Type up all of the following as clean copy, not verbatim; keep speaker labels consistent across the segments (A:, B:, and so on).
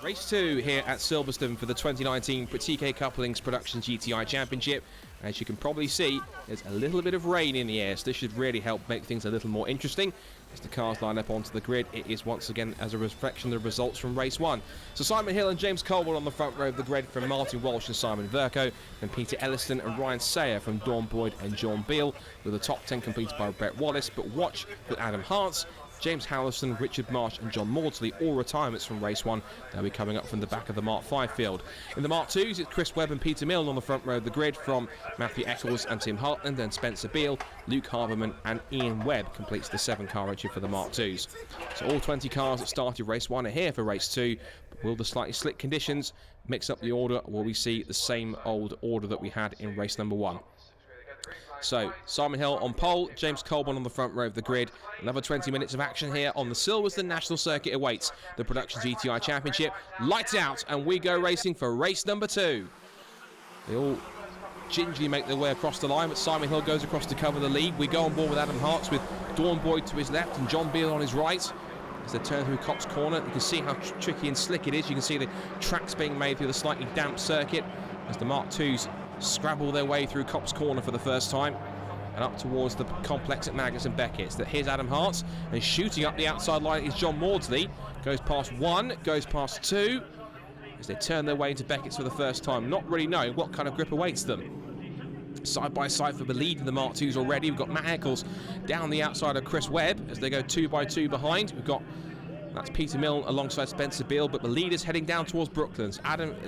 A: Race 2 here at Silverstone for the 2019 Teekay Couplings Production GTI Championship. As you can probably see, there's a little bit of rain in the air, so this should really help make things a little more interesting. As the cars line up onto the grid, it is once again as a reflection of the results from race 1. So Simon Hill and James Colwell on the front row of the grid from Martin Walsh and Simon Vercoe, and Peter Elliston and Ryan Sayer from Dawn Boyd and John Beale, with the top 10 completed by Brett Wallace. But watch for Adam Hartz, James Howlison, Richard Marsh and John Maudsley, all retirements from race 1. They'll be coming up from the back of the Mark 5 field. In the Mark 2s, it's Chris Webb and Peter Milne on the front row of the grid from Matthew Eccles and Tim Hartland, then Spencer Beale, Luke Harberman and Ian Webb completes the 7-car entry for the Mark 2s. So all 20 cars that started race 1 are here for race 2. But will the slightly slick conditions mix up the order, or will we see the same old order that we had in race number 1? So, Simon Hill on pole, James Colwell on the front row of the grid. Another 20 minutes of action here on the Silverstone National Circuit awaits. The Production GTI Championship. Lights out, and we go racing for race number 2. They all gingerly make their way across the line, but Simon Hill goes across to cover the lead. We go on board with Adam Hartz with Dawn Boyd to his left and John Beale on his right. As they turn through Cops Corner, you can see how tricky and slick it is. You can see the tracks being made through the slightly damp circuit as the Mark 2s scrabble their way through Cops Corner for the first time and up towards the complex at Magnus and Beckett's. Here's Adam Hartz, and shooting up the outside line is John Maudsley. Goes past 1, goes past 2 as they turn their way into Beckett's for the first time, not really knowing what kind of grip awaits them. Side by side for the lead in the Mark 2s already. We've got Matt Eccles down the outside of Chris Webb as they go 2 by 2 behind. We've got that's Peter Milne alongside Spencer Beale, but the leader's heading down towards Brooklands.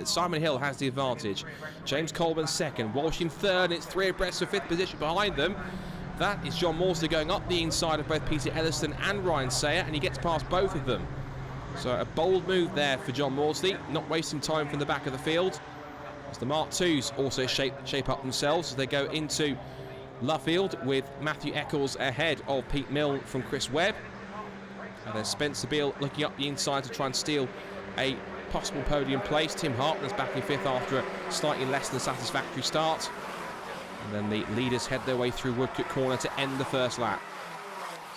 A: Simon Hill has the advantage. James Colwell second, Walsh in third, and it's 3 abreast of 5th position behind them. That is John Maudsley going up the inside of both Peter Elliston and Ryan Sayer, and he gets past both of them. So a bold move there for John Maudsley, not wasting time from the back of the field. As the Mark 2s also shape up themselves as they go into Luffield with Matthew Eccles ahead of Pete Milne from Chris Webb. And then Spencer Beale looking up the inside to try and steal a possible podium place. Tim Hartland's back in 5th after a slightly less than satisfactory start. And then the leaders head their way through Woodcut Corner to end the first lap.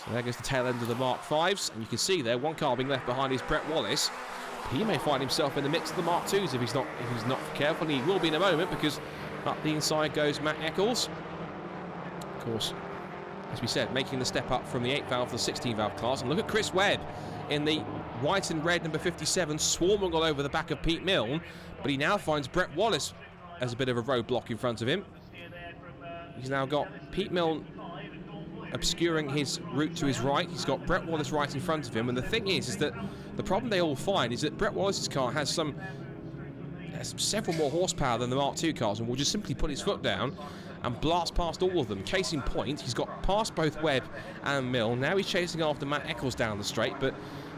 A: So there goes the tail end of the Mark 5s. And you can see there, one car being left behind is Brett Wallace. He may find himself in the mix of the Mark 2s if he's not careful. And he will be in a moment, because up the inside goes Matt Eccles. Of course, as we said, making the step up from the 8 valve to the 16 valve class. And look at Chris Webb in the white and red number 57, swarming all over the back of Pete Milne. But he now finds Brett Wallace as a bit of a roadblock in front of him. He's now got Pete Milne obscuring his route to his right. He's got Brett Wallace right in front of him. And the thing is that the problem they all find is that Brett Wallace's car has several more horsepower than the Mark II cars, and will just simply put his foot down and blast past all of them. Case in point, he's got past both Webb and Milne. Now he's chasing after Matt Eccles down the straight, but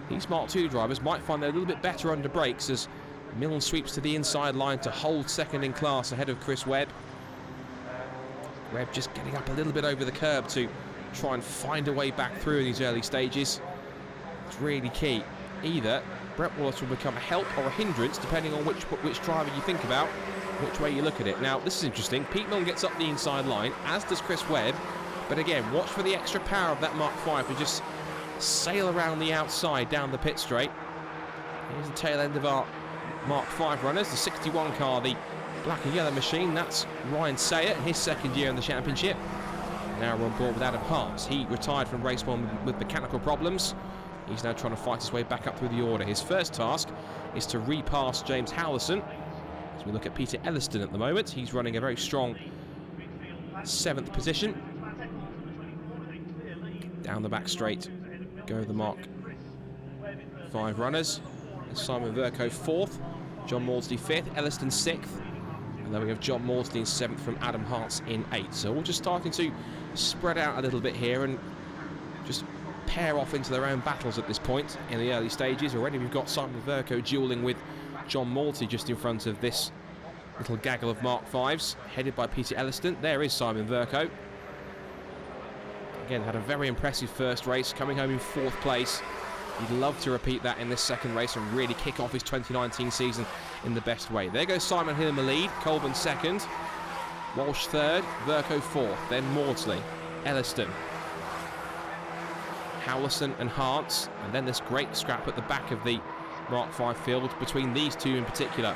A: these Mark II drivers might find they're a little bit better under brakes as Milne sweeps to the inside line to hold second in class ahead of Chris Webb. Webb just getting up a little bit over the curb to try and find a way back through in these early stages. It's really key. Either Brett Wallace will become a help or a hindrance, depending on which driver you think about, which way you look at it. Now, this is interesting. Pete Milne gets up the inside line, as does Chris Webb. But again, watch for the extra power of that Mark 5 to just sail around the outside down the pit straight. Here's the tail end of our Mark 5 runners. The 61 car, the black and yellow machine. That's Ryan Sayer in his second year in the championship. Now we're on board with Adam Hartz. He retired from race 1 with mechanical problems. He's now trying to fight his way back up through the order. His first task is to repass James Howlison. As we look at Peter Elliston at the moment, he's running a very strong 7th position. Down the back straight go the Mark 5 runners. And Simon Vercoe 4th, John Maudsley 5th, Elliston 6th. And then we have John Maudsley in 7th from Adam Hartz in 8th. So we're just starting to spread out a little bit here and just pair off into their own battles at this point in the early stages. Already we've got Simon Vercoe duelling with John Maudsley just in front of this little gaggle of Mark 5s, headed by Peter Elliston. There is Simon Vercoe. Again, had a very impressive first race, coming home in 4th place. He'd love to repeat that in this second race and really kick off his 2019 season in the best way. There goes Simon Hill in the lead, Colburn 2nd, Walsh 3rd, Vercoe 4th, then Maudsley, Elliston, Howlison and Hartz, and then this great scrap at the back of the Mark 5 field between these two in particular.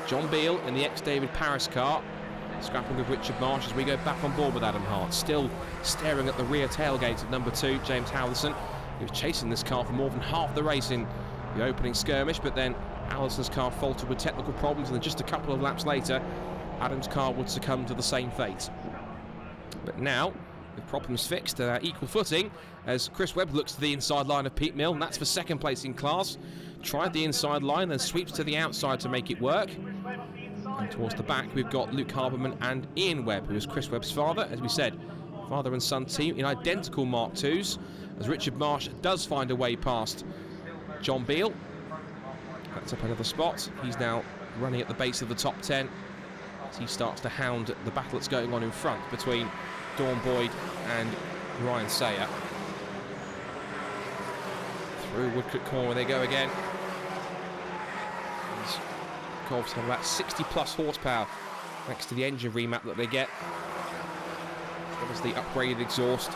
A: John Beale in the ex-David Paris car, scrapping with Richard Marsh as we go back on board with Adam Hart. Still staring at the rear tailgate of number 2, James Howlison. He was chasing this car for more than half the race in the opening skirmish, but then Allison's car faltered with technical problems, and then just a couple of laps later, Adam's car would succumb to the same fate. But now, with problems fixed at equal footing, as Chris Webb looks to the inside line of Pete Milne, and that's for second place in class. Tried the inside line, then sweeps to the outside to make it work. And towards the back, we've got Luke Harberman and Ian Webb, who is Chris Webb's father. As we said, father and son team in identical Mark IIs, as Richard Marsh does find a way past John Beale. That's up another spot. He's now running at the base of the top 10 as he starts to hound the battle that's going on in front between Dawn Boyd and Ryan Sayer. Through Woodcote Corner they go again. These Golfs have about 60 plus horsepower thanks to the engine remap that they get. That was the upgraded exhaust.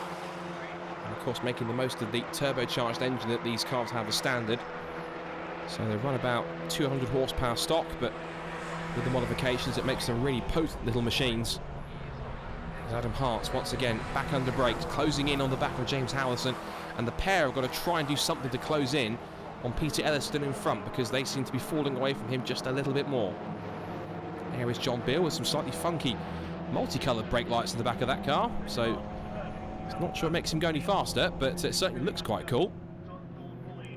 A: And of course making the most of the turbocharged engine that these cars have as standard. So they run about 200 horsepower stock, but with the modifications it makes them really potent little machines. As Adam Hart's once again back under brakes, closing in on the back of James Howlison, and the pair have got to try and do something to close in on Peter Elliston in front, because they seem to be falling away from him just a little bit more. There is John Beale with some slightly funky multicoloured brake lights in the back of that car, so it's not sure it makes him go any faster, but it certainly looks quite cool.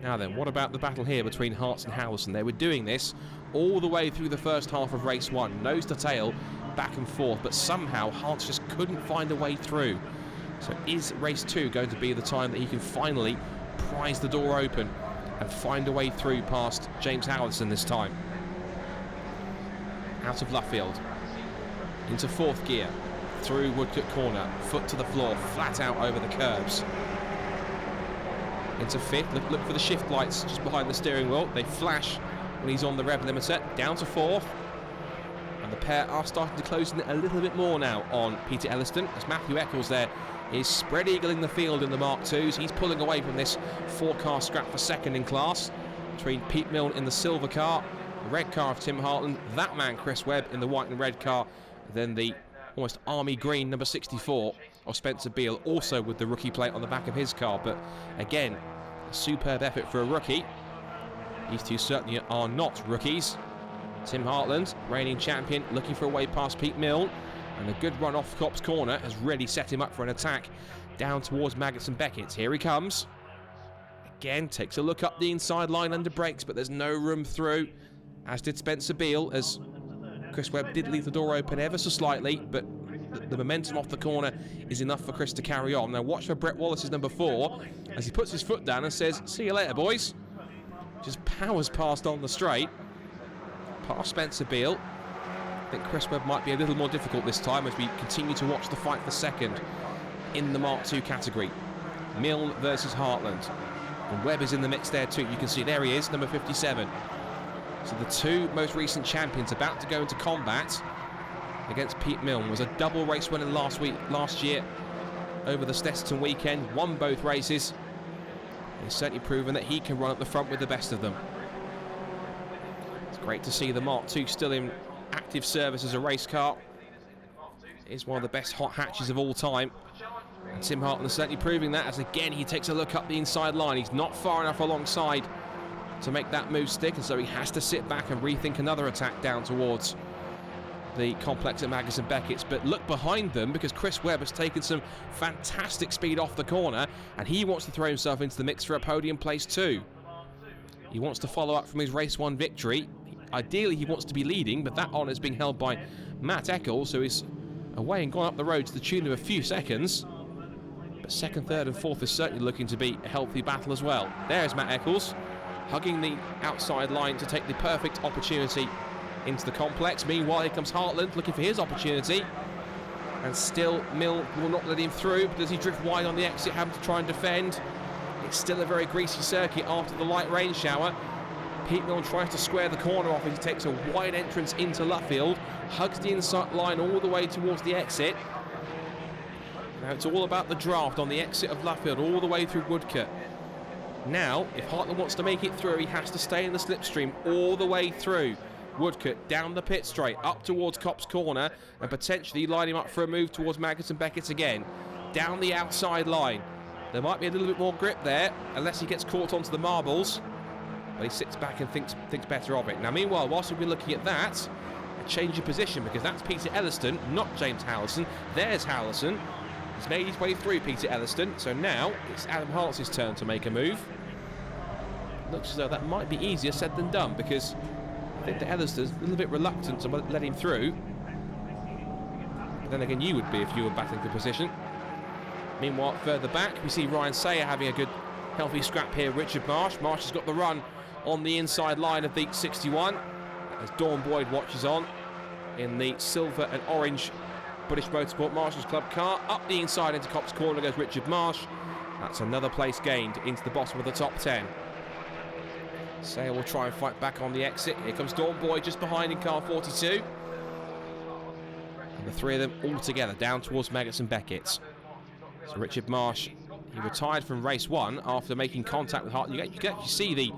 A: Now then, what about the battle here between Hart's and Howlison? They were doing this all the way through the first half of race 1, nose to tail, back and forth, but somehow Hart's just couldn't find a way through. So is race 2 going to be the time that he can finally prise the door open and find a way through past James Howlison this time? Out of Luffield, into 4th gear, through Woodcote Corner, foot to the floor, flat out over the curbs. Into 5th, look for the shift lights just behind the steering wheel. They flash when he's on the rev limiter. Down to 4th. And the pair are starting to close in a little bit more now on Peter Elliston, as Matthew Eccles there is spread eagling the field in the Mark IIs. He's pulling away from this 4-car scrap for second in class between Pete Milne in the silver car, the red car of Tim Hartland, that man Chris Webb in the white and red car, then the almost army green number 64 of Spencer Beale, also with the rookie plate on the back of his car. But again, a superb effort for a rookie. These two certainly are not rookies. Tim Hartland, reigning champion, looking for a way past Pete Milne, and a good run off Copse Corner has really set him up for an attack down towards Maggots and Beckett. Here he comes. Again, takes a look up the inside line under brakes, but there's no room through, as did Spencer Beale, as Chris Webb did leave the door open ever so slightly, but the momentum off the corner is enough for Chris to carry on. Now watch for Brett Wallace's number 4 as he puts his foot down and says, "See you later, boys." Just powers past on the straight, past Spencer Beale. I think Chris Webb might be a little more difficult this time as we continue to watch the fight for second in the Mark II category. Milne versus Hartland. And Webb is in the mix there too. You can see there he is, number 57. So the two most recent champions about to go into combat against Pete Milne. Was a double race winner last year over the Snetterton weekend, won both races. He's certainly proven that he can run at the front with the best of them. It's great to see the Mark II still in active service as a race car. It is one of the best hot hatches of all time. And Tim Hartland is certainly proving that, as again he takes a look up the inside line. He's not far enough alongside to make that move stick, and so he has to sit back and rethink another attack down towards the complex at Maggots and Beckett's. But look behind them, because Chris Webb has taken some fantastic speed off the corner, and he wants to throw himself into the mix for a podium place too. He wants to follow up from his race 1 victory. Ideally he wants to be leading, but that honour is being held by Matt Eccles, who is away and gone up the road to the tune of a few seconds. But 2nd, 3rd and 4th is certainly looking to be a healthy battle as well. There's Matt Eccles, hugging the outside line to take the perfect opportunity into the complex. Meanwhile, here comes Hartland looking for his opportunity, and still Milne will not let him through. But does he drift wide on the exit, having to try and defend? It's still a very greasy circuit after the light rain shower. Pete Milne tries to square the corner off as he takes a wide entrance into Luffield, hugs the inside line all the way towards the exit. Now it's all about the draft on the exit of Luffield all the way through Woodcote. Now, if Hartland wants to make it through, he has to stay in the slipstream all the way through. Woodcote down the pit straight, up towards Copse Corner, and potentially line him up for a move towards Maggotts and Beckett again. Down the outside line. There might be a little bit more grip there, unless he gets caught onto the marbles. But he sits back and thinks better of it. Now, meanwhile, whilst we've been looking at that, a change of position, because that's Peter Elliston, not James Howlison. There's Howlison. He's made his way through Peter Elliston, so now it's Adam Hart's turn to make a move. Looks as though that might be easier said than done, because I think that Elliston's a little bit reluctant to let him through. But then again, you would be if you were battling for position. Meanwhile, further back, we see Ryan Sayer having a good, healthy scrap here. Richard Marsh. Marsh has got the run on the inside line of the 61, as Dawn Boyd watches on in the silver and orange British Motorsport Marshals Club car. Up the inside into Copse Corner goes Richard Marsh. That's another place gained into the bottom of the top 10. Sayer will try and fight back on the exit. Here comes Dawn Boyd just behind in car 42. And the three of them all together down towards Maggotts and Beckett. So Richard Marsh, he retired from race 1 after making contact with Hart. You can actually see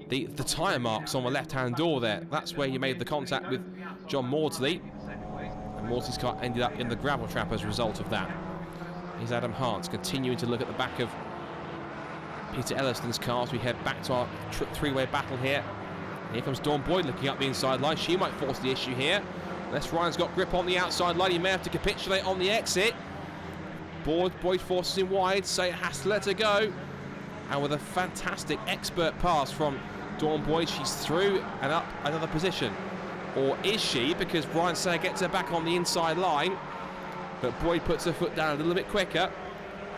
A: the tyre marks on the left-hand door there. That's where he made the contact with John Maudsley. And Maudsley's car ended up in the gravel trap as a result of that. Here's Adam Hart continuing to look at the back of Peter Elliston's car as we head back to our three-way battle here. Here comes Dawn Boyd looking up the inside line. She might force the issue here. Unless Ryan's got grip on the outside line, he may have to capitulate on the exit. Boyd forces him wide, Sayer has to let her go. And with a fantastic expert pass from Dawn Boyd, she's through and up another position. Or is she? Because Ryan Sayer gets her back on the inside line. But Boyd puts her foot down a little bit quicker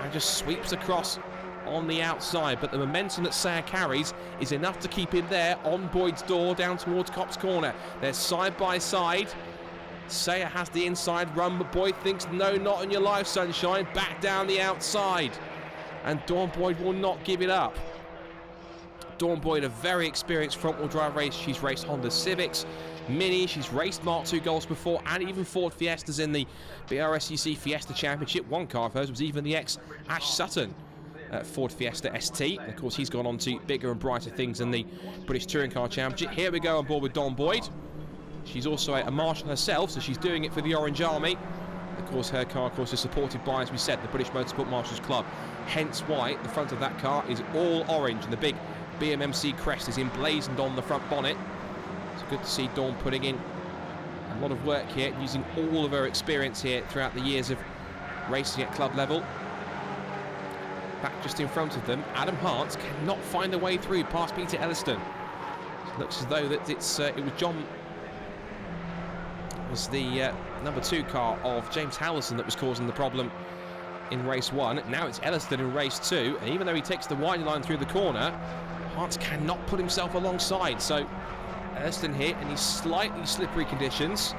A: and just sweeps across on the outside. But the momentum that Sayer carries is enough to keep him there on Boyd's door down towards Copse Corner. They're side by side. Sayer has the inside run, but Boyd thinks, no, not on your life, sunshine. Back down the outside. And Dawn Boyd will not give it up. Dawn Boyd, a very experienced front-wheel drive race. She's raced Honda Civics, Mini. She's raced Mark II Golfs before, and even Ford Fiestas in the BRSCC Fiesta Championship. One car of hers was even the ex-Ash Sutton Ford Fiesta ST. And of course, he's gone on to bigger and brighter things in the British Touring Car Championship. Here we go on board with Dawn Boyd. She's also a marshal herself, so she's doing it for the Orange Army. Of course, her car, of course, is supported by, as we said, the British Motorsport Marshals Club. Hence why the front of that car is all orange, and the big BMMC crest is emblazoned on the front bonnet. It's good to see Dawn putting in a lot of work here, using all of her experience here throughout the years of racing at club level. Back just in front of them, Adam Hart cannot find a way through past Peter Elliston. It looks as though that it was John. Was the number 2 car of James Howlison that was causing the problem in race 1. Now it's Elliston in race 2, and even though he takes the wide line through the corner, Hart cannot put himself alongside. So Elliston here in these slightly slippery conditions.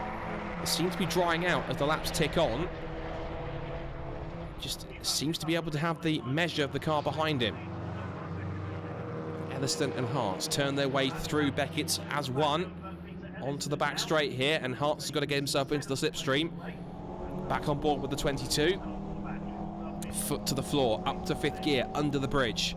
A: It seems to be drying out as the laps tick on. Just seems to be able to have the measure of the car behind him. Elliston and Hart turn their way through Beckett's as one. Onto the back straight here, and Hart's has got to get himself into the slipstream. Back on board with the 22. Foot to the floor, up to 5th gear, under the bridge.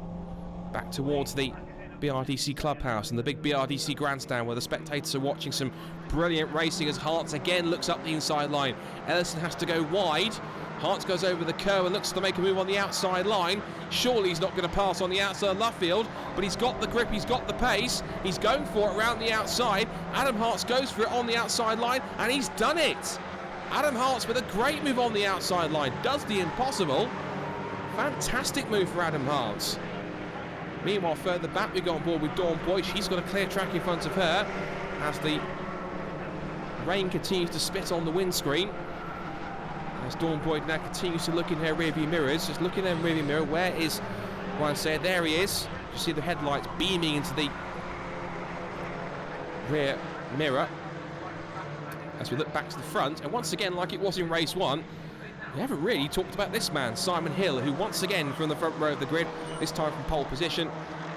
A: Back towards the BRDC clubhouse and the big BRDC grandstand where the spectators are watching some brilliant racing as Hart's again looks up the inside line. Ellison has to go wide. Hart goes over the curve and looks to make a move on the outside line. Surely he's not going to pass on the outside of Luffield, but he's got the grip, he's got the pace. He's going for it around the outside. Adam Hart goes for it on the outside line, and he's done it. Adam Hart with a great move on the outside line. Does the impossible. Fantastic move for Adam Hart. Meanwhile, further back, we go on board with Dawn Boyd. She's got a clear track in front of her as the rain continues to spit on the windscreen. As Dawn Boyd now continues to look in her rearview mirrors, just looking in her rearview mirror. Where is Ryan Sayer? There he is. You see the headlights beaming into the rear mirror as we look back to the front. And once again, like it was in race 1, we haven't really talked about this man, Simon Hill, who once again from the front row of the grid, this time from pole position,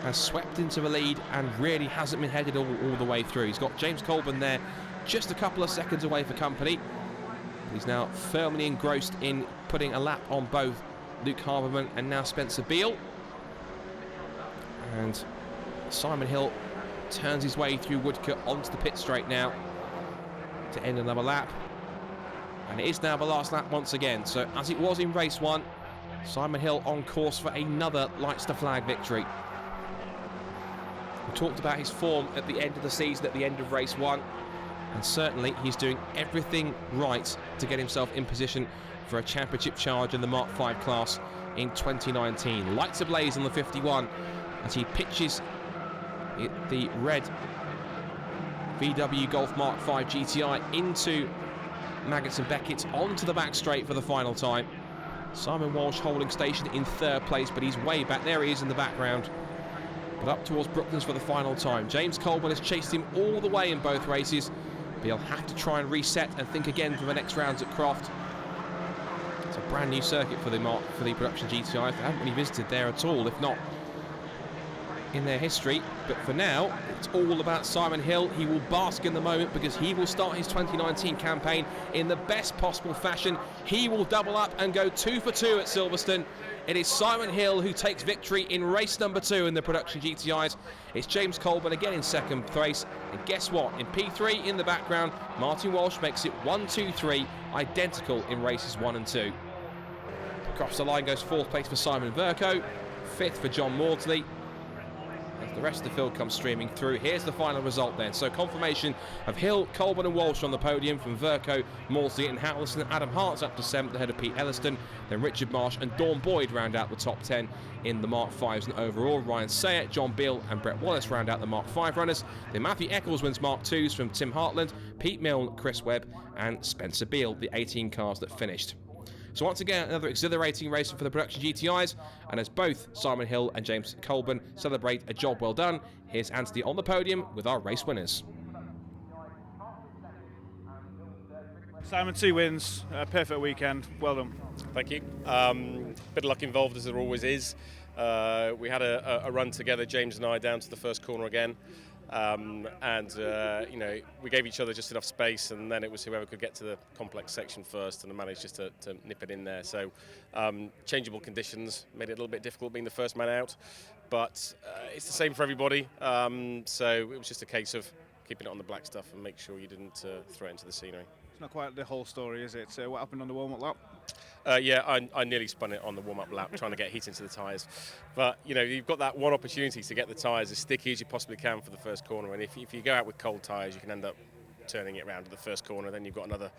A: has swept into the lead and really hasn't been headed all the way through. He's got James Colburn there just a couple of seconds away for company. He's now firmly engrossed in putting a lap on both Luke Harberman and now Spencer Beale. And Simon Hill turns his way through Woodcut onto the pit straight now to end another lap. And it is now the last lap once again. So as it was in race 1, Simon Hill on course for another lights to flag victory. We talked about his form at the end of the season, at the end of race 1, and certainly he's doing everything right to get himself in position for a championship charge in the Mark 5 class in 2019. Lights ablaze on the 51 as he pitches the red VW Golf Mark 5 GTI into Maggots and Beckett onto the back straight for the final time. Simon Walsh holding station in 3rd place, but he's way back. There he is in the background, but up towards Brooklands for the final time. James Colburn has chased him all the way in both races, but he'll have to try and reset and think again for the next rounds at Croft. It's a brand new circuit for the production GTI. They haven't really visited there at all, if not in their history. But for now, it's all about Simon Hill. He will bask in the moment because he will start his 2019 campaign in the best possible fashion. He will double up and go 2 for 2 at Silverstone. It is Simon Hill who takes victory in race number 2 in the production GTIs. It's James Colburn again in 2nd place. And guess what? In P3 in the background, Martin Walsh makes it 1, 2, 3, identical in races 1 and 2. Across the line goes 4th place for Simon Verco, 5th for John Maudsley. As the rest of the field comes streaming through, here's the final result then. So confirmation of Hill, Colburn and Walsh on the podium from Verco, Maudsley and Howelson. Adam Hart's up to 7th ahead of Pete Elliston. Then Richard Marsh and Dawn Boyd round out the top 10 in the Mark 5s. And overall, Ryan Sayett, John Beale and Brett Wallace round out the Mark 5 runners. Then Matthew Eccles wins Mark 2s from Tim Hartland, Pete Milne, Chris Webb and Spencer Beale, the 18 cars that finished. So once again, another exhilarating race for the production GTIs, and as both Simon Hill and James Colburn celebrate a job well done, here's Anthony on the podium with our race winners.
B: Simon, 2 wins, perfect weekend, well done.
C: Thank you. Bit of luck involved as there always is. We had a run together, James and I, down to the first corner again. You know, we gave each other just enough space, and then it was whoever could get to the complex section first, and I managed just to nip it in there. So changeable conditions made it a little bit difficult being the first man out, but it's the same for everybody. So it was just a case of keeping it on the black stuff and make sure you didn't throw it into the scenery.
B: It's not quite the whole story, is it? What happened on the warm-up lap?
C: Yeah, I nearly spun it on the warm-up lap trying to get heat into the tyres. But, you know, you've got that one opportunity to get the tyres as sticky as you possibly can for the first corner. And if you go out with cold tyres, you can end up turning it around to the first corner. Then you've got another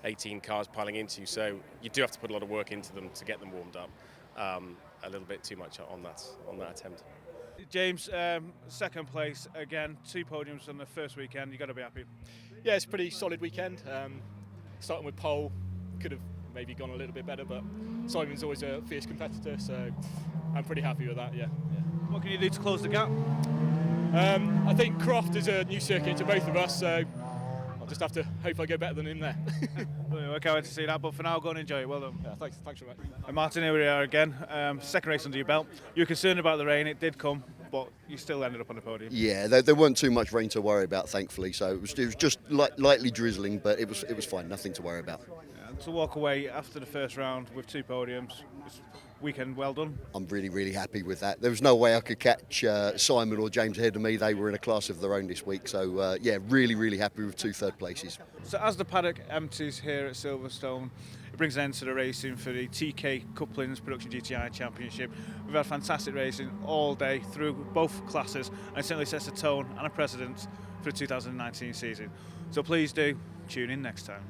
C: 18 cars piling into you. So you do have to put a lot of work into them to get them warmed up. A little bit too much on that attempt.
B: James, 2nd place again, 2 podiums on the first weekend. You've got to be happy.
D: Yeah, it's a pretty solid weekend. Starting with pole, could have maybe gone a little bit better, but Simon's always a fierce competitor, so I'm pretty happy with that, yeah.
B: What can you do to close the gap?
D: I think Croft is a new circuit to both of us, so I'll just have to hope I go better than him there.
B: I can't wait to see that, but for now, go and enjoy it. Well done.
D: Yeah, thanks very much.
B: And Martin, here we are again. 2nd race under your belt. You were concerned about the rain, it did come, but you still ended up on the podium.
E: Yeah, there weren't too much rain to worry about, thankfully, so it was just lightly drizzling, but it was fine, nothing to worry about.
B: To walk away after the first round with 2 podiums, weekend well done.
E: I'm really, really happy with that. There was no way I could catch Simon or James ahead of me. They were in a class of their own this week, so yeah, really, really happy with 2 3rd places.
B: So as the paddock empties here at Silverstone, it brings an end to the racing for the Teekay Couplings Production GTI Championship. We've had fantastic racing all day through both classes, and it certainly sets a tone and a precedent for the 2019 season. So please do tune in next time.